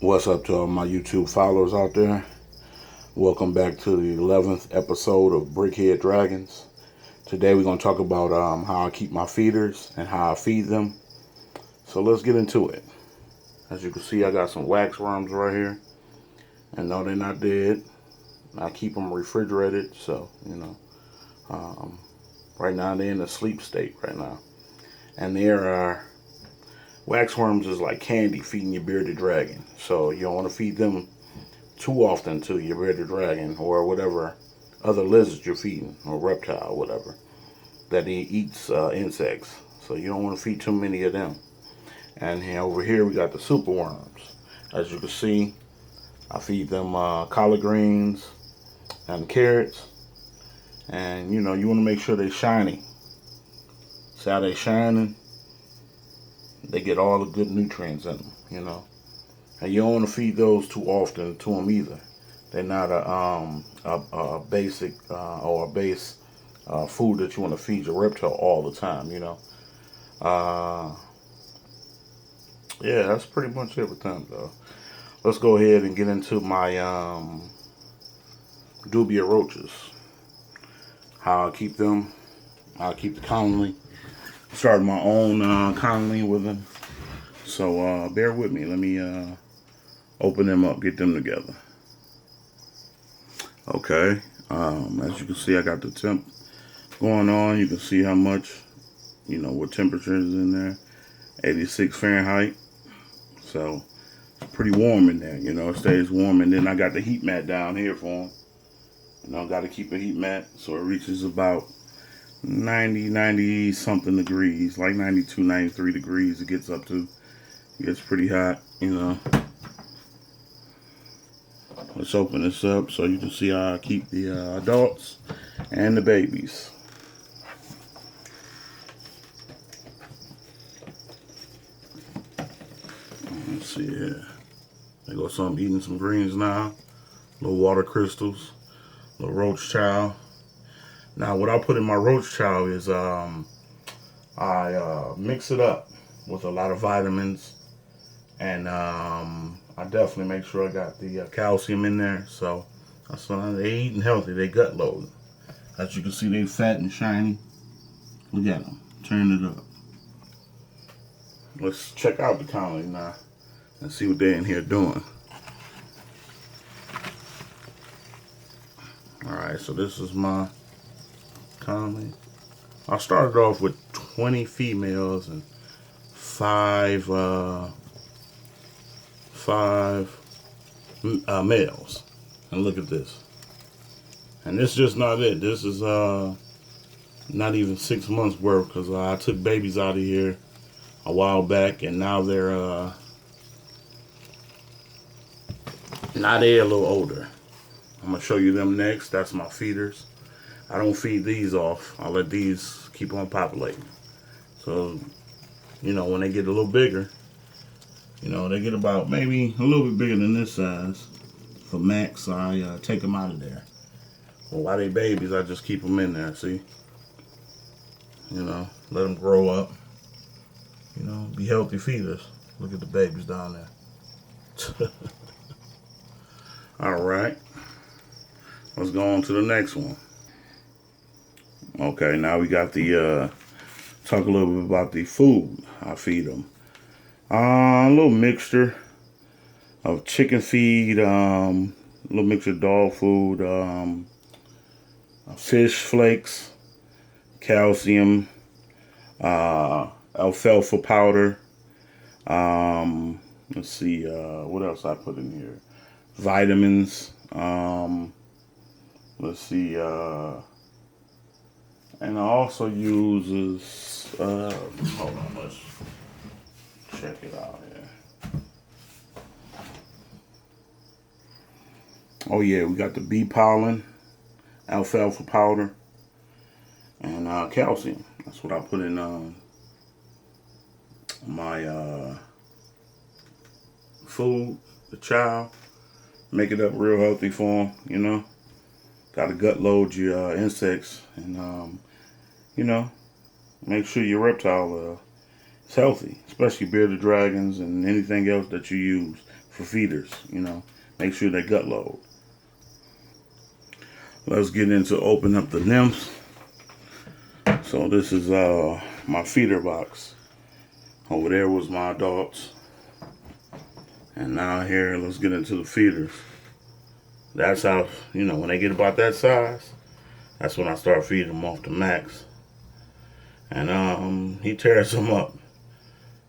What's up to all my YouTube followers out there? Welcome back to the 11th episode of Brickhead Dragons. Today we're going to talk about how I keep my feeders and how I feed them. So let's get into it. As you can see, I got some wax worms right here. And no, they're not dead. I keep them refrigerated, so, right now they're in a sleep state right now. And there are waxworms is like candy feeding your bearded dragon. So you don't want to feed them too often to your bearded dragon or whatever other lizards you're feeding or reptile or whatever that he eats insects. So you don't want to feed too many of them. And over here we got the super worms. As you can see, I feed them collard greens and carrots. And you want to make sure they're shiny. See how they shining? They get all the good nutrients in them, And you don't want to feed those too often to them either. They're not a basic or a base food that you want to feed your reptile all the time. Yeah, that's pretty much it with them, though. Let's go ahead and get into my dubia roaches. How I keep them. I keep the colony. Started my own colony with them. So bear with me. Let me open them up, get them together. Okay. As you can see, I got the temp going on. You can see how much, what temperature is in there. 86 Fahrenheit. So it's pretty warm in there. It stays warm. And then I got the heat mat down here for them. Got to keep a heat mat so it reaches about 90 something degrees, like 92, 93 degrees. It gets up to. It gets pretty hot. Let's open this up so you can see how I keep the adults and the babies. Let's see here. There goes some eating some greens now. Little water crystals. Little roach chow. Now what I put in my roach chow is I mix it up with a lot of vitamins. And I definitely make sure I got the calcium in there. So they eating healthy. They gut loading. As you can see, they fat and shiny. Look at them. Turn it up. Let's check out the colony now and see what they're in here doing. Alright, so this is my colony. I started off with 20 females and five males. And look at this. And this is just not it. This is not even 6 months worth, because I took babies out of here a while back, and now they're a little older. I'm gonna show you them next. That's my feeders. I don't feed these off. I let these keep on populating. So, when they get a little bigger, they get about maybe a little bit bigger than this size. For max, I take them out of there. Well, while they babies, I just keep them in there, see? Let them grow up. Be healthy feeders. Look at the babies down there. Alright. Let's go on to the next one. Okay, now we got the, talk a little bit about the food I feed them. A little mixture of chicken feed, a little mixture of dog food, fish flakes, calcium, alfalfa powder. Let's see, what else I put in here? Vitamins. Let's see, and I also use hold on, let's check it out here. Oh yeah, we got the bee pollen, alfalfa powder, and calcium. That's what I put in my food, the chow. Make it up real healthy for them, Got to gut load your insects, and make sure your reptile is healthy, especially bearded dragons and anything else that you use for feeders, you know. Make sure they gut load. Let's get into open up the nymphs. So this is my feeder box. Over there was my adults. And now here, let's get into the feeders. That's how, you know, when they get about that size, that's when I start feeding them off the max. And he tears them up.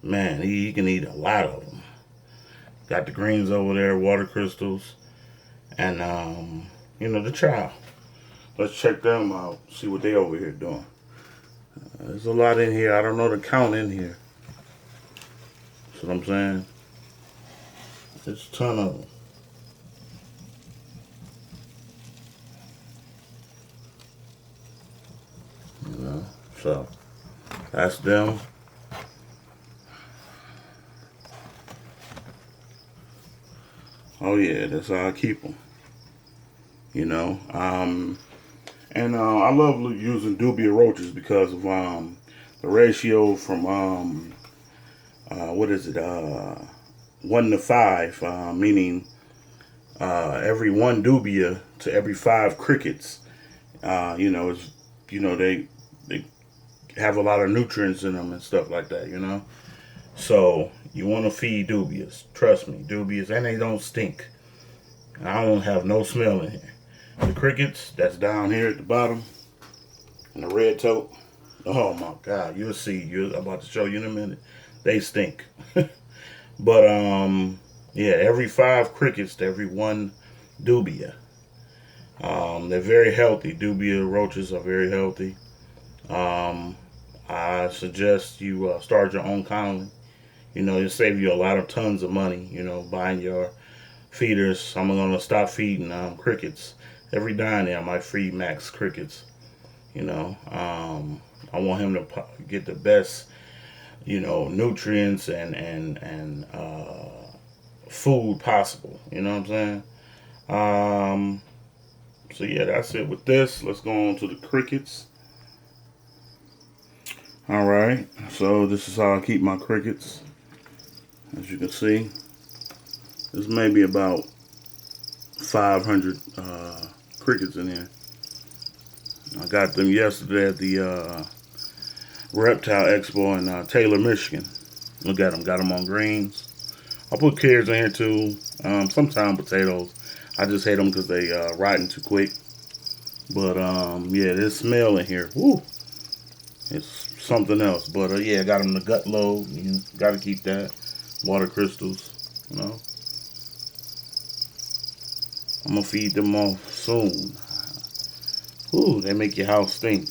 Man, he can eat a lot of them. Got the greens over there, water crystals, and you know, the child. Let's check them out, see what they over here doing. There's a lot in here. I don't know the count in here. That's what I'm saying. There's a ton of them. You know, so that's them. Oh yeah, that's how I keep them. You know, and I love using dubia roaches because of the ratio from what is it 1 to 5, meaning every 1 dubia to every 5 crickets. You know, it's, you know, they have a lot of nutrients in them and stuff like that. You know, so you want to feed dubias. Trust me, dubias, and they don't stink. I don't have no smell in here. The crickets that's down here at the bottom, and the red tote. Oh my God, you'll see. I'm about to show you in a minute. They stink. But yeah, every 5 crickets to every 1 dubia. They're very healthy. Dubia roaches are very healthy. I suggest you start your own colony. You know, it'll save you a lot of tons of money. You know, buying your feeders. I'm gonna stop feeding crickets. Every now and then I might feed Max crickets. You know, I want him to get the best, you know, nutrients and food possible. You know what I'm saying? So yeah, that's it with this. Let's go on to the crickets. All right, so this is how I keep my crickets. As you can see, there's maybe about 500 crickets in here. I got them yesterday at the Reptile Expo in Taylor, Michigan. Look at them, got them on greens. I put carrots in here too. Sometimes potatoes. I just hate them because they rotten too quick. But yeah, this smell in here, woo, it's something else. But yeah, I got them the gut load. You got to keep that. Water crystals, you know. I'm gonna feed them off soon. Ooh, they make your house stink.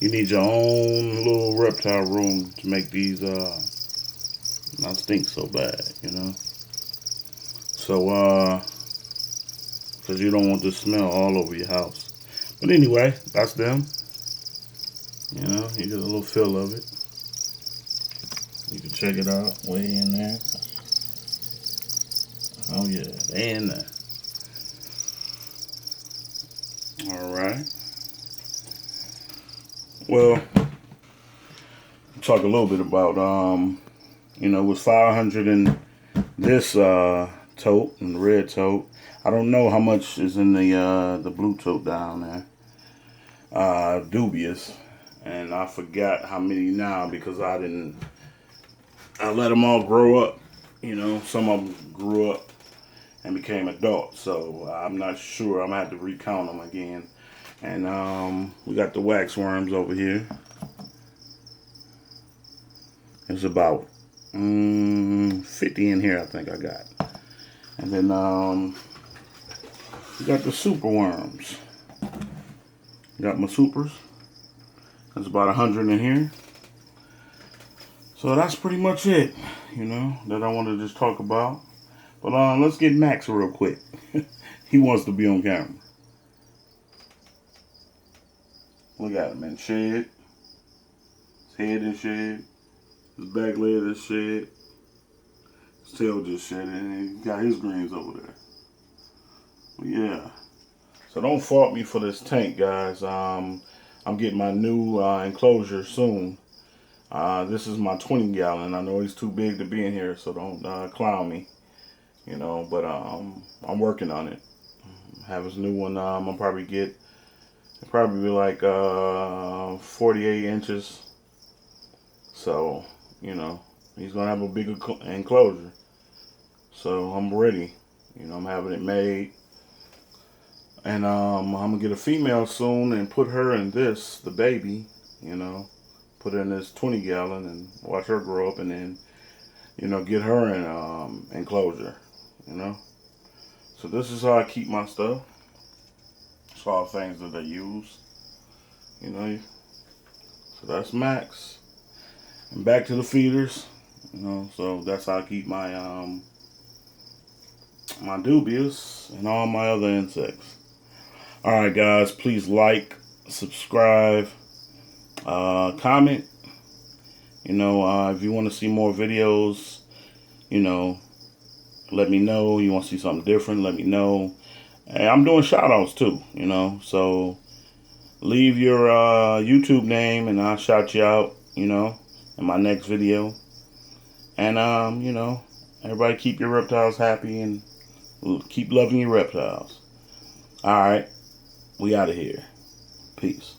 You need your own little reptile room to make these not stink so bad, you know. So because you don't want the smell all over your house. But anyway, that's them. You know, you get a little feel of it. You can check it out way in there. Oh yeah, they in there. All right. Well, talk a little bit about you know, it was 500 in this tote and the red tote. I don't know how much is in the blue tote down there. Dubious, and I forgot how many now because I let them all grow up. You know, some of them grew up and became adults, so I'm not sure. I'm gonna have to recount them again. And we got the wax worms over here. There's about 50 in here, I think I got. And then we got the super worms. Got my supers. There's about 100 in here. So that's pretty much it, you know, that I want to just talk about. But let's get Max real quick. He wants to be on camera. Look at him, man. Shed. His head is shed. His back leg is shed. His tail just shed. And he got his greens over there. But yeah. So don't fault me for this tank, guys. I'm getting my new enclosure soon. This is my 20 gallon. I know he's too big to be in here, so don't clown me. you know. But I'm working on it. Have his new one. I'll probably get probably be like 48 inches. So, you know, he's gonna have a bigger enclosure. So I'm ready. You know, I'm having it made. And I'm gonna get a female soon and put her in this, the baby, you know, put her in this 20 gallon and watch her grow up, and then, you know, get her in enclosure, you know. So this is how I keep my stuff. It's all things that I use, you know. So that's Max. And back to the feeders, you know. So that's how I keep my my dubias and all my other insects. All right, guys, please like, subscribe, comment. You know, if you want to see more videos, you know, let me know. You want to see something different, let me know. And I'm doing shout outs too, you know. So leave your YouTube name and I'll shout you out, you know, in my next video. And, you know, everybody keep your reptiles happy and keep loving your reptiles. All right, we out of here. Peace.